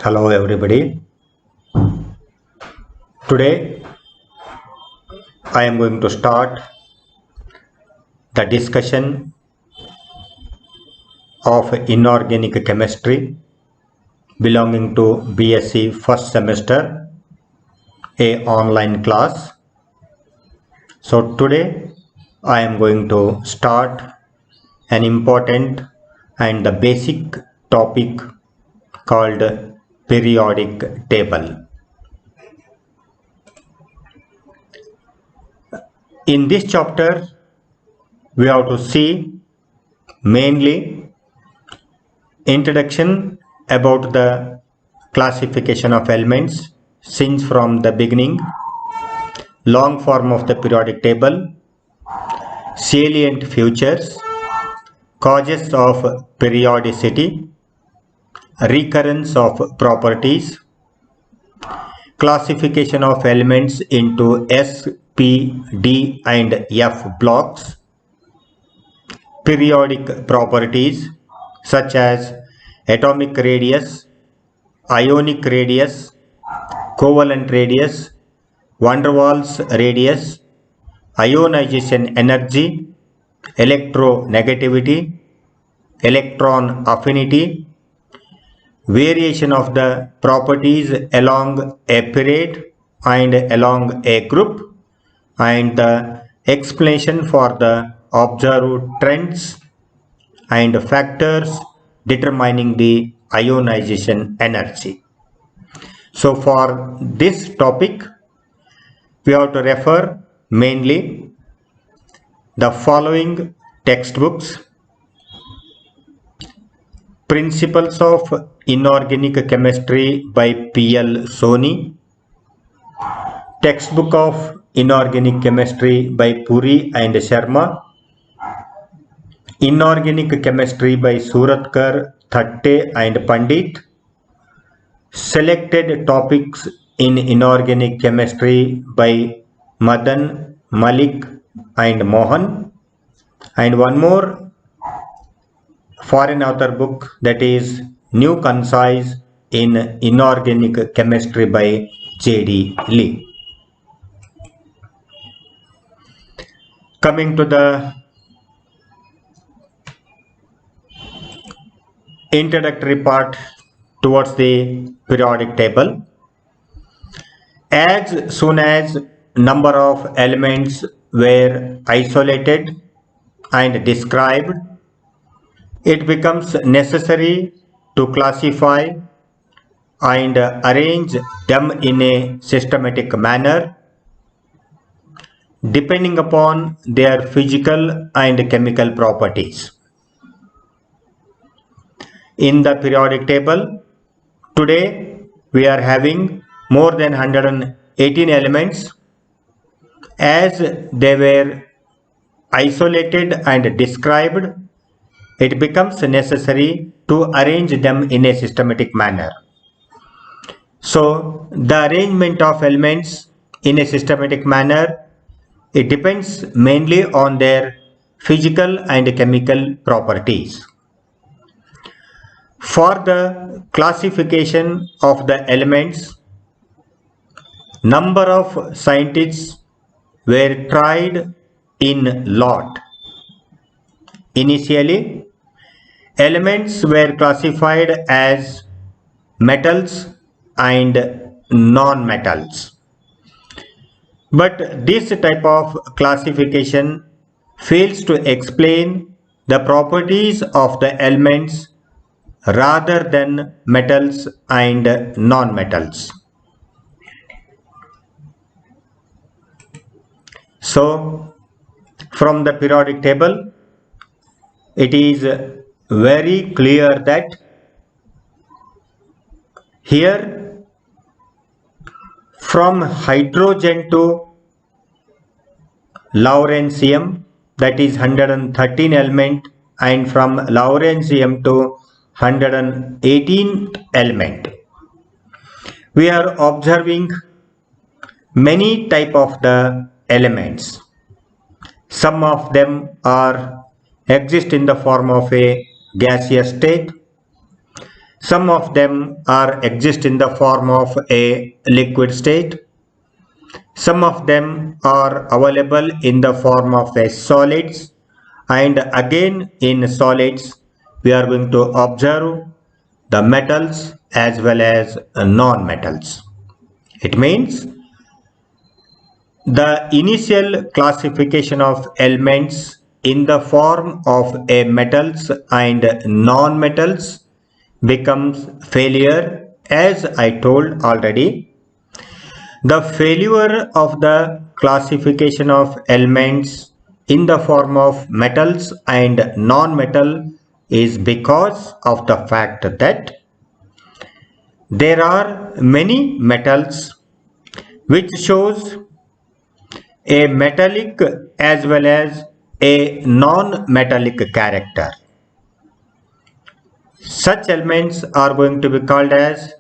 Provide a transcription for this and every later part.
Hello everybody. Today I am going to start the discussion of inorganic chemistry belonging to BSc first semester, a online class. So today I am going to start an important and the basic topic called periodic table. In this chapter, we have to see mainly introduction about the classification of elements since from the beginning, long form of the periodic table, salient features, causes of periodicity, recurrence of properties, classification of elements into S, P, D and F blocks, periodic properties such as atomic radius, ionic radius, covalent radius, van der Waals radius, ionization energy, electronegativity, electron affinity, variation of the properties along a period and along a group, and the explanation for the observed trends and factors determining the ionization energy. So for this topic, we have to refer mainly the following textbooks: Principles of Inorganic Chemistry by P.L. Soni, Textbook of Inorganic Chemistry by Puri and Sharma, Inorganic Chemistry by Suratkar, Thatte and Pandit, Selected Topics in Inorganic Chemistry by Madan, Malik and Mohan, and one more foreign author book, that is New Concise in Inorganic Chemistry by J.D. Lee. Coming to the introductory part towards the periodic table, as soon as number of elements were isolated and described, it becomes necessary to classify and arrange them in a systematic manner depending upon their physical and chemical properties. In the periodic table, today we are having more than 118 elements. As they were isolated and described, it becomes necessary to arrange them in a systematic manner. So the arrangement of elements in a systematic manner, it depends mainly on their physical and chemical properties. For the classification of the elements, number of scientists were tried in lot. Initially, elements were classified as metals and non-metals. But this type of classification fails to explain the properties of the elements rather than metals and non-metals. So, from the periodic table, it is very clear that here from hydrogen to lawrencium, that is 113 element, and from lawrencium to 118 element, we are observing many type of the elements. Some of them are exist in the form of a gaseous state, Some of them are exist in the form of a liquid state. Some of them are available in the form of a solids, and again in solids we are going to observe the metals as well as non-metals. It means the initial classification of elements in the form of a metals and non-metals becomes failure, as I told already. The failure of the classification of elements in the form of metals and non-metal is because of the fact that there are many metals which shows a metallic as well as a non-metallic character. Such elements are going to be called as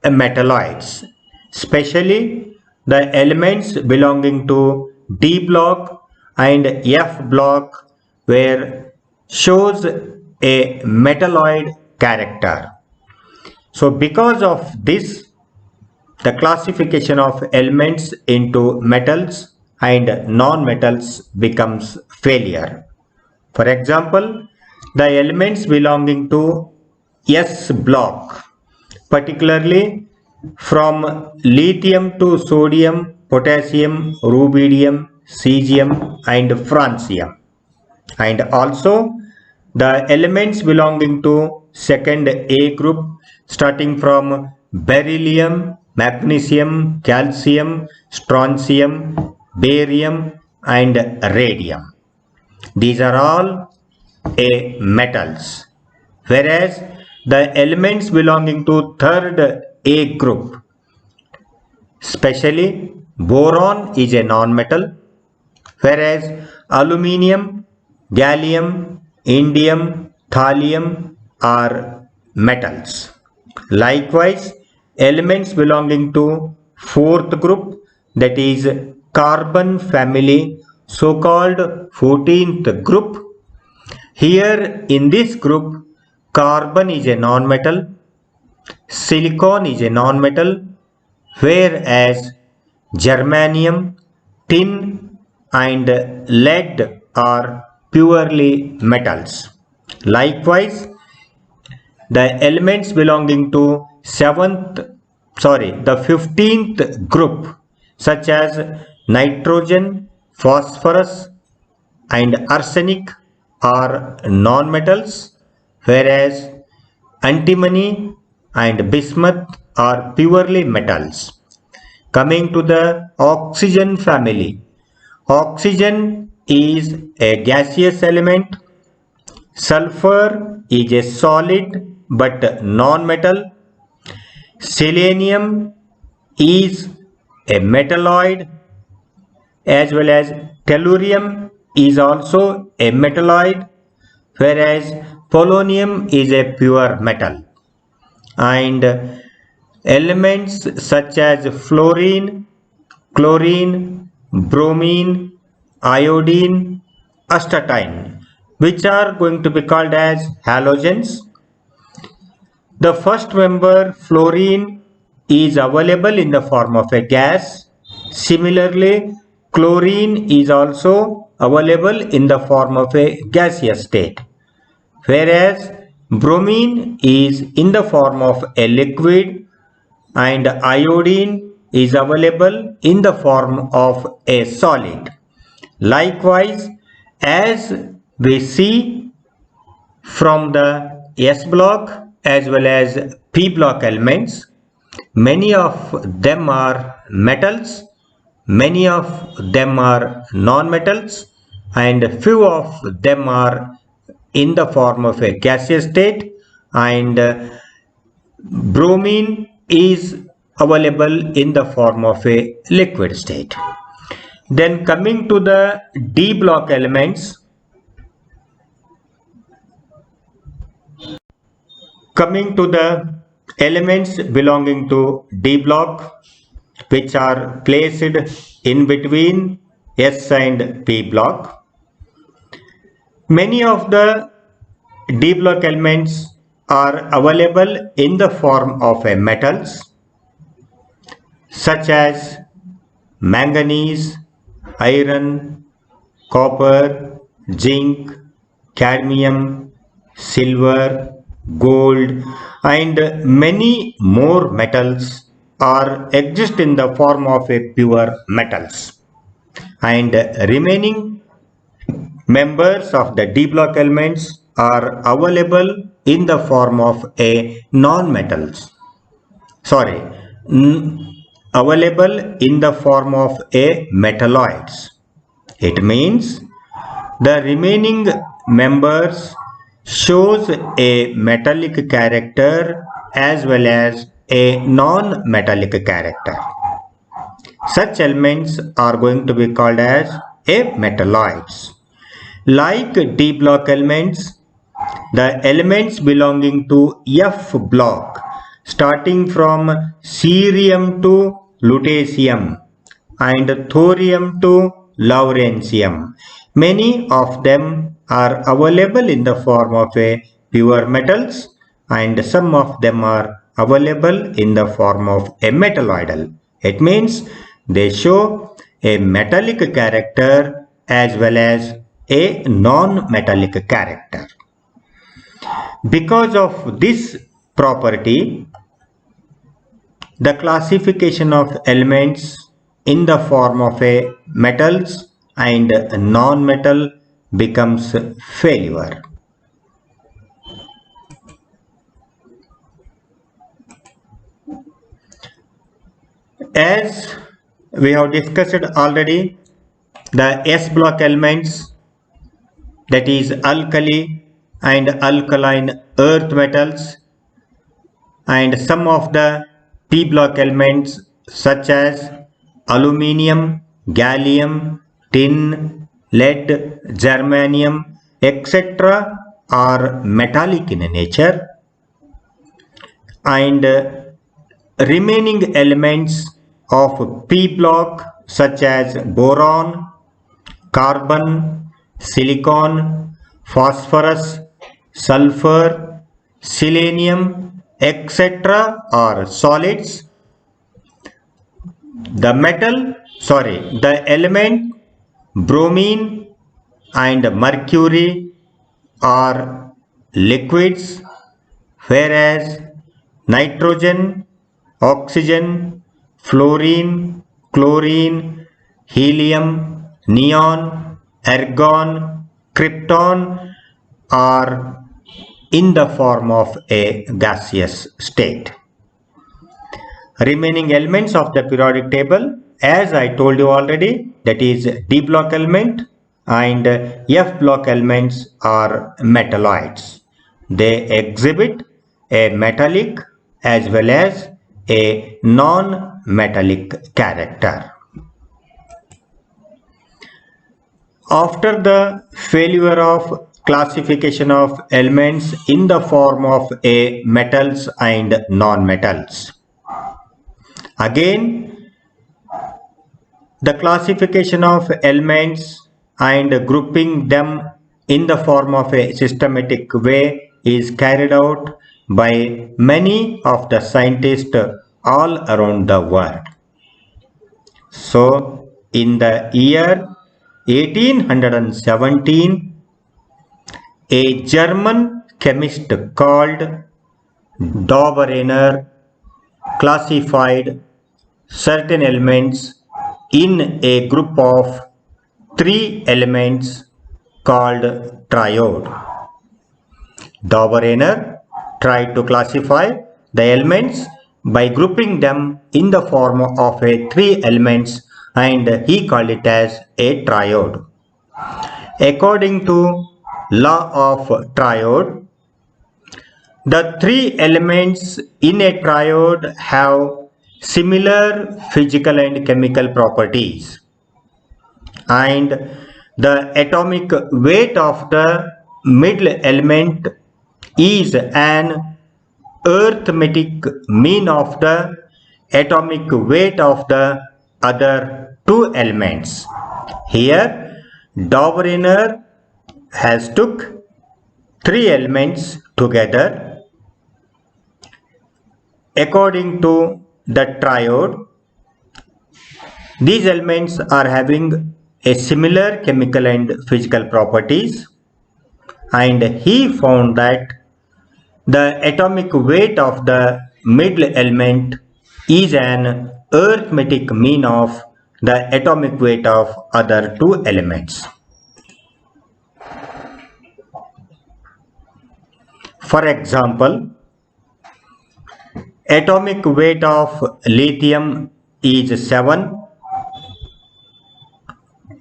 metalloids, especially the elements belonging to D block and F block where shows a metalloid character. So because of this, the classification of elements into metals and non-metals becomes failure. For example, the elements belonging to S block, particularly from lithium to sodium, potassium, rubidium, cesium and francium, and also the elements belonging to second A group starting from beryllium, magnesium, calcium, strontium, barium and radium. These are all A metals, whereas the elements belonging to third A group, especially boron is a non-metal, whereas aluminium, gallium, indium, thallium are metals. Likewise, elements belonging to fourth group, that is carbon family, so-called 14th group. Here in this group, carbon is a non-metal, silicon is a non-metal, whereas germanium, tin and lead are purely metals. Likewise, the elements belonging to the 15th group such as nitrogen, phosphorus and arsenic are non-metals, whereas antimony and bismuth are purely metals. Coming to the oxygen family, oxygen is a gaseous element, sulfur is a solid but non-metal, selenium is a metalloid, as well as tellurium is also a metalloid, whereas polonium is a pure metal. And elements such as fluorine, chlorine, bromine, iodine, astatine, which are going to be called as halogens. The first member, fluorine, is available in the form of a gas. Similarly, chlorine is also available in the form of a gaseous state, whereas bromine is in the form of a liquid and iodine is available in the form of a solid. Likewise, as we see from the S block as well as P block elements, many of them are metals, many of them are non-metals, and few of them are in the form of a gaseous state, and bromine is available in the form of a liquid state. Then coming to the D block elements, belonging to D block, which are placed in between S and P block. Many of the D block elements are available in the form of metals such as manganese, iron, copper, zinc, cadmium, silver, gold, and many more metals are exist in the form of a pure metals, and remaining members of the d block elements are available in the form of a non-metals. Sorry, available in the form of a metalloids. It means the remaining members shows a metallic character as well as a non-metallic character. Such elements are going to be called as a metalloids. Like d block elements, the elements belonging to F block starting from cerium to lutetium and thorium to lawrencium. Many of them are available in the form of a pure metals and some of them are available in the form of a metalloidal. It means they show a metallic character as well as a non-metallic character. Because of this property, the classification of elements in the form of a metals and non-metal becomes failure. As we have discussed already, the S block elements, that is alkali and alkaline earth metals, and some of the P block elements such as aluminium, gallium, tin, lead, germanium, etc. are metallic in nature, and remaining elements of P block such as boron, carbon, silicon, phosphorus, sulfur, selenium, etc. are solids. The element bromine and mercury are liquids, whereas nitrogen, oxygen, fluorine, chlorine, helium, neon, argon, krypton are in the form of a gaseous state. Remaining elements of the periodic table, as I told you already, that is D block element and F block elements are metalloids. They exhibit a metallic as well as a non-metallic character. After the failure of classification of elements in the form of a metals and non-metals, again the classification of elements and grouping them in the form of a systematic way is carried out by many of the scientists all around the world. So in the year 1817, a German chemist called Dobereiner classified certain elements in a group of 3 elements called triode. Dobereiner tried to classify the elements by grouping them in the form of a 3 elements, and he called it as a triode. According to law of triode, the 3 elements in a triode have similar physical and chemical properties, and the atomic weight of the middle element is an arithmetic mean of the atomic weight of the other 2 elements. Here Dobereiner has took 3 elements together according to the triode, these elements are having a similar chemical and physical properties, and he found that the atomic weight of the middle element is an arithmetic mean of the atomic weight of other two elements. For example, atomic weight of lithium is 7,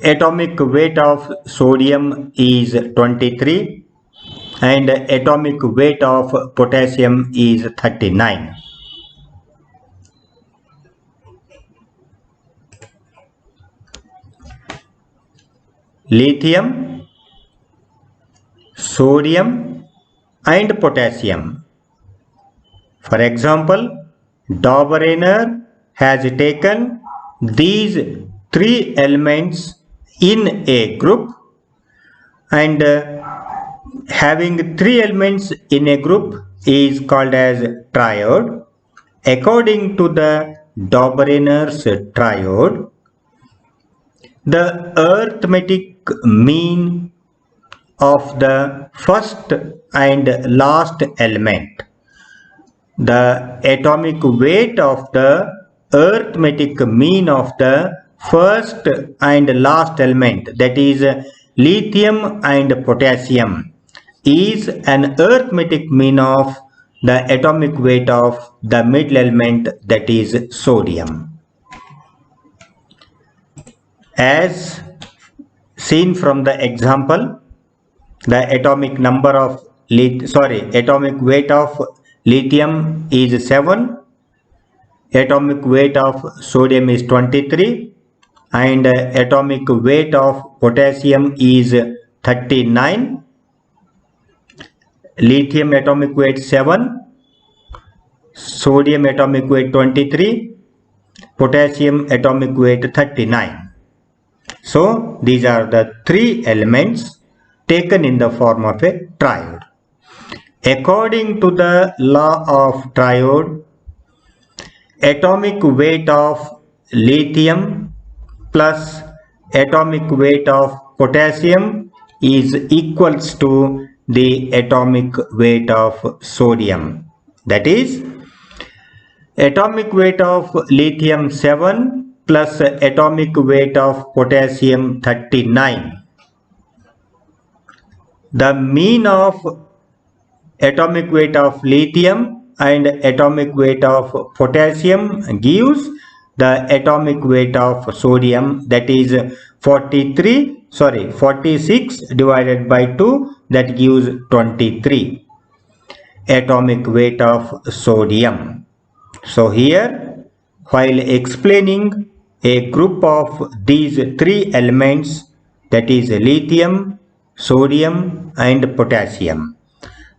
atomic weight of sodium is 23, and atomic weight of potassium is 39. Lithium, sodium and potassium. For example, Dauberner has taken these three elements in a group, and having three elements in a group is called as triode. According to the Dauberner's triode, the arithmetic mean of the first and last element, the atomic weight of the arithmetic mean of the first and last element, that is lithium and potassium, is an arithmetic mean of the atomic weight of the middle element, that is sodium. As seen from the example, the atomic weight of lithium is 7, atomic weight of sodium is 23, and atomic weight of potassium is 39. Lithium atomic weight 7, sodium atomic weight 23, potassium atomic weight 39. So these are the three elements taken in the form of a triode. According to the law of triode, atomic weight of lithium plus atomic weight of potassium is equals to the atomic weight of sodium. That is, atomic weight of lithium 7 plus atomic weight of potassium 39. The mean of atomic weight of lithium and atomic weight of potassium gives the atomic weight of sodium, that is 46 divided by 2, that gives 23 atomic weight of sodium. So here, while explaining a group of these three elements, that is lithium, sodium and potassium,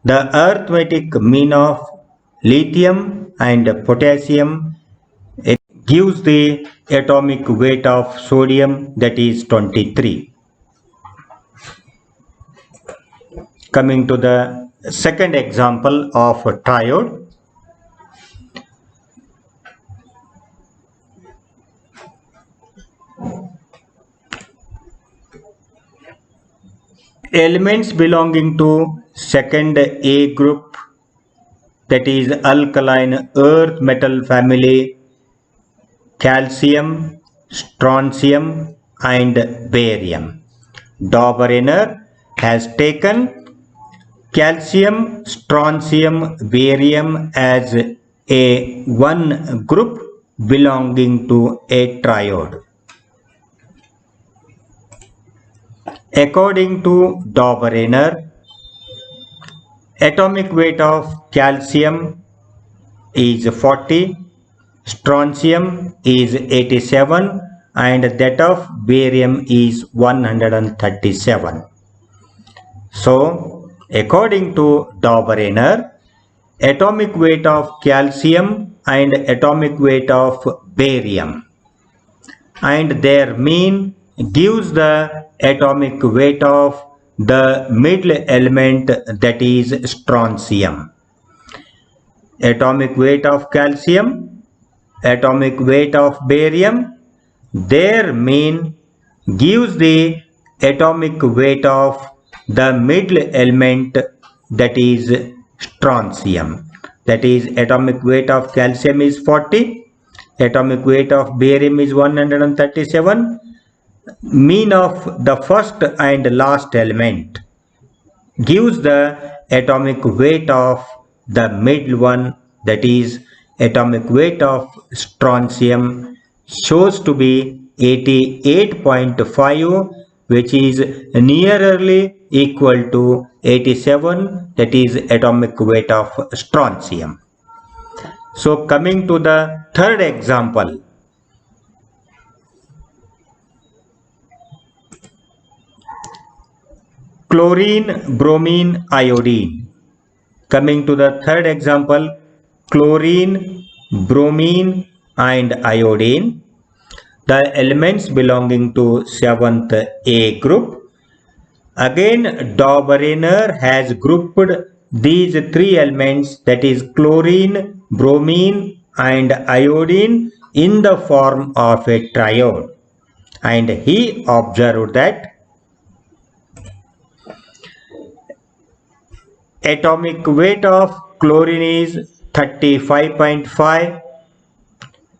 the arithmetic mean of lithium and potassium gives the atomic weight of sodium, that is 23. Coming to the second example of triode. Elements belonging to second A group, that is alkaline earth metal family, calcium, strontium and barium. Dauberner has taken calcium, strontium, barium as a one group belonging to a triode. According to Dauberner, atomic weight of calcium is 40, strontium is 87 and that of barium is 137. So, according to Dauberner, atomic weight of calcium and atomic weight of barium and their mean gives the atomic weight of the middle element, that is strontium. atomic weight of calcium, atomic weight of barium. Their mean gives the atomic weight of the middle element, that is strontium. That is, atomic weight of calcium is 40, atomic weight of barium is 137. Mean of the first and last element gives the atomic weight of the middle one, that is atomic weight of strontium shows to be 88.5, which is nearly equal to 87, that is atomic weight of strontium. So coming to the third example, chlorine, bromine, iodine. Coming to the third example, chlorine, bromine and iodine, the elements belonging to 7th A group. Again, Dauberner has grouped these three elements, that is chlorine, bromine and iodine, in the form of a triode, and he observed that atomic weight of chlorine is 35.5,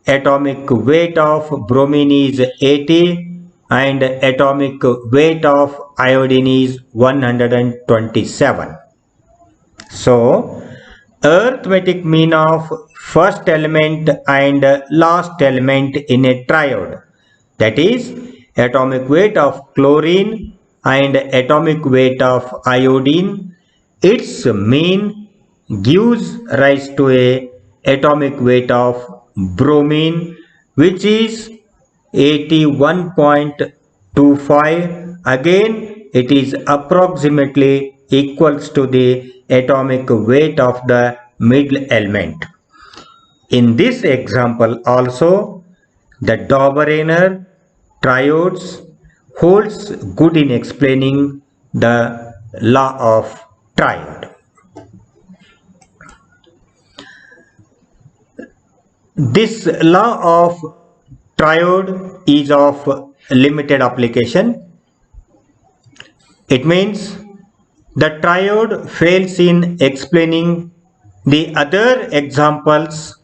atomic weight of bromine is 80, and atomic weight of iodine is 127. So, arithmetic mean of first element and last element in a triode, that is atomic weight of chlorine and atomic weight of iodine, its mean gives rise to a atomic weight of bromine, which is 81.25. Again, it is approximately equals to the atomic weight of the middle element. In this example also, the Dauberner triodes holds good in explaining the law of triode. This law of triode is of limited application. It means the triode fails in explaining the other examples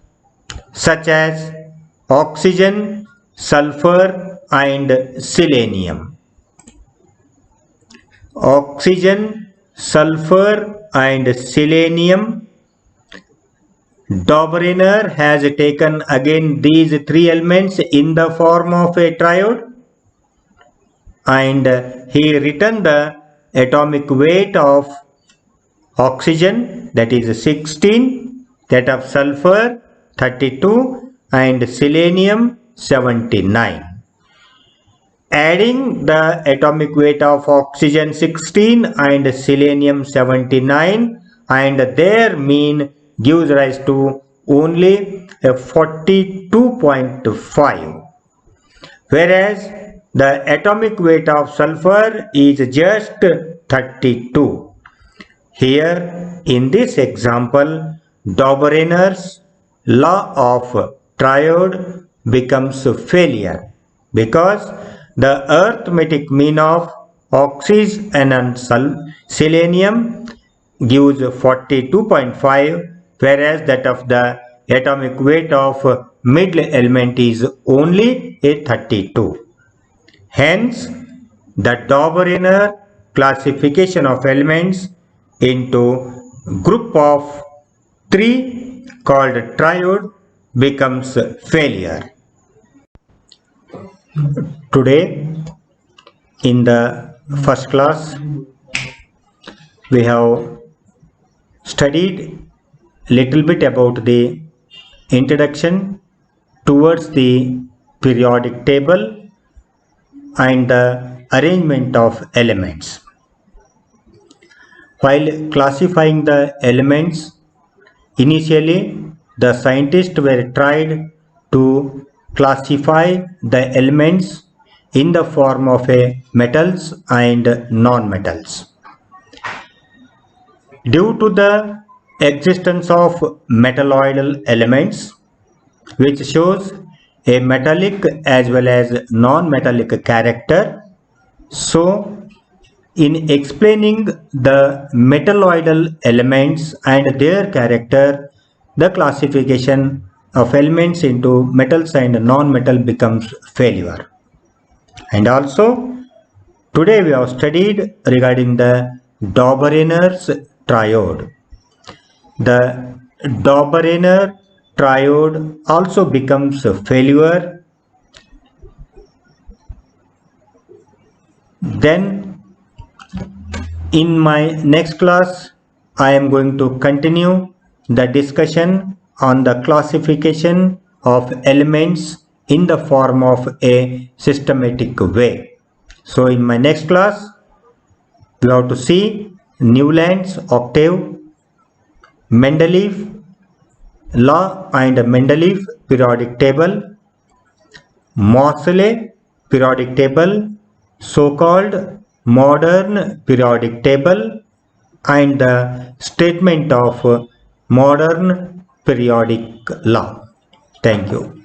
such as oxygen, sulfur and selenium. Oxygen, sulfur and selenium. Dauberner has taken again these three elements in the form of a triode, and he written the atomic weight of oxygen, that is 16, that of sulfur 32 and selenium 79. Adding the atomic weight of oxygen 16 and selenium 79 and their mean gives rise to only a 42.5, whereas the atomic weight of sulfur is just 32. Here in this example, Dauberner's law of triode becomes failure because the arithmetic mean of oxygen and selenium gives 42.5, whereas that of the atomic weight of middle element is only a 32. Hence, the Dauberner classification of elements into group of 3 called triode becomes failure. Today in the first class we have studied little bit about the introduction towards the periodic table and the arrangement of elements. While classifying the elements, initially the scientists were tried to classify the elements in the form of metals and non-metals. Due to the existence of metalloidal elements, which shows a metallic as well as non-metallic character. So, in explaining the metalloidal elements and their character, the classification of elements into metals and non-metal becomes failure. And also, today we have studied regarding the Dobereiner's triode. The Dobereiner triode also becomes a failure. Then in my next class, I am going to continue the discussion on the classification of elements in the form of a systematic way. So in my next class, we have to see Newland's octave, Mendeleev law and Mendeleev periodic table, Moseley periodic table, so-called modern periodic table, and the statement of modern periodic law. Thank you.